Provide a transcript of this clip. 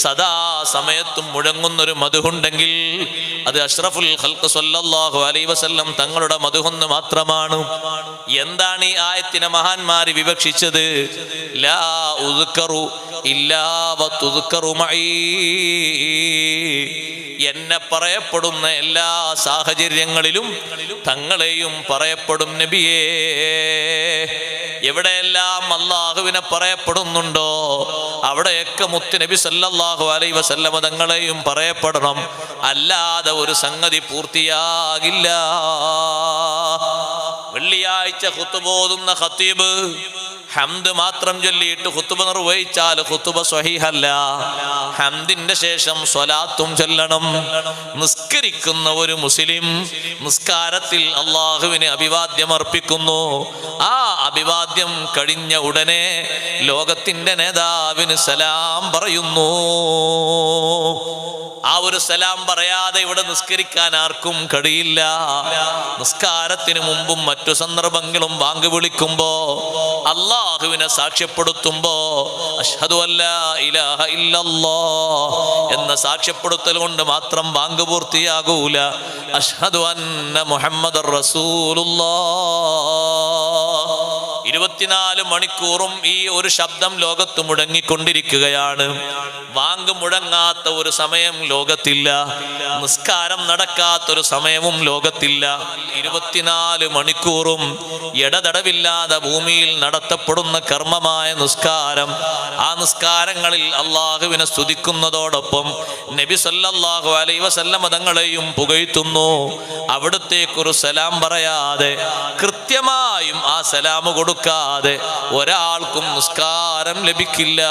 സദാ സമയത്തും മുഴങ്ങുന്നൊരു മദ്ഹുണ്ടെങ്കിൽ അത് അഷ്റഫുൽ ഖൽഖ് സ്വല്ലല്ലാഹു അലൈഹി വസല്ലം തങ്ങളുടെ മദ്ഹൊന്ന് മാത്രമാണ്. എന്താണ് ഈ ആയത്തിനെ മഹാന്മാര് വിവക്ഷിച്ചത്? ലാ ഉദ്കറു ഇല്ലാ വതുദ്കറു മഈ, എന്നെ പറയപ്പെടുന്ന എല്ലാ സാഹചര്യങ്ങളിലും തങ്ങളെയും പറയപ്പെടും നബിയേ. എവിടെയെല്ലാം അള്ളാഹുവിനെ പറയപ്പെടുന്നുണ്ടോ അവിടെയൊക്കെ മുത്ത് നബി സല്ലല്ലാഹു അലൈഹി വസല്ലം തങ്ങളെയും പറയപ്പെടണം. അല്ലാതെ ഒരു സംഗതി പൂർത്തിയാകില്ല. വെള്ളിയാഴ്ച ഖുത്ബ ഓതുന്ന ഖത്തീബ് ഹംദ് മാത്രം ചൊല്ലിയിട്ട് ഖുത്ബ നിർവഹിച്ചാൽ ഖുത്ബ സ്വഹീഹല്ല. ഹംദിന്റെ ശേഷം സ്വലാത്തും ചൊല്ലണം. നിസ്കരിക്കുന്ന ഒരു മുസ്ലിം നിസ്കാരത്തിൽ അള്ളാഹുവിന് അഭിവാദ്യം അർപ്പിക്കുന്നു. ആ അഭിവാദ്യം കഴിഞ്ഞ ഉടനെ ലോകത്തിന്റെ നേതാവിന് സലാം പറയുന്നു. ആ ഒരു സലാം പറയാതെ ഇവിടെ നിസ്കരിക്കാൻ ആർക്കും കഴിയില്ല. നിസ്കാരത്തിന് മുമ്പും മറ്റു സന്ദർഭങ്ങളും ബാങ്ക് വിളിക്കുമ്പോ അള്ളാഹുവിനെ സാക്ഷ്യപ്പെടുത്തുമ്പോ അഷ്ഹദു അല്ലാ ഇലാഹ ഇല്ലല്ലാഹ് എന്ന സാക്ഷ്യപ്പെടുത്തൽ കൊണ്ട് മാത്രം ബാങ്ക് പൂർത്തിയാകൂല. അഷ്ഹദു അന്ന മുഹമ്മദർ റസൂലുള്ളാഹ് 24 മണിക്കൂറും ഈ ഒരു ശബ്ദം ലോകത്ത് മുടങ്ങിക്കൊണ്ടിരിക്കുകയാണ്. വാങ്ക് മുഴങ്ങാത്ത ഒരു സമയം ലോകത്തില്ല. നിസ്കാരം നടക്കാത്തൊരു സമയവും ലോകത്തില്ല. 24 മണിക്കൂറും ഇടതടവില്ലാതെ ഭൂമിയിൽ നടത്തപ്പെടുന്ന കർമ്മമായ നിസ്കാരം. ആ നിസ്കാരങ്ങളിൽ അള്ളാഹുവിനെ സ്തുതിക്കുന്നതോടൊപ്പം നബി സല്ലല്ലാഹു അലൈഹി വസല്ലം തങ്ങളെയും പുകഴ്ത്തുന്നു. അവിടത്തേക്കൊരു സലാം പറയാതെ കൃത്യമായും ആ സലാം കൊടുക്കാതെ ഒരാൾക്കും നിസ്കാരം ലഭിക്കില്ല.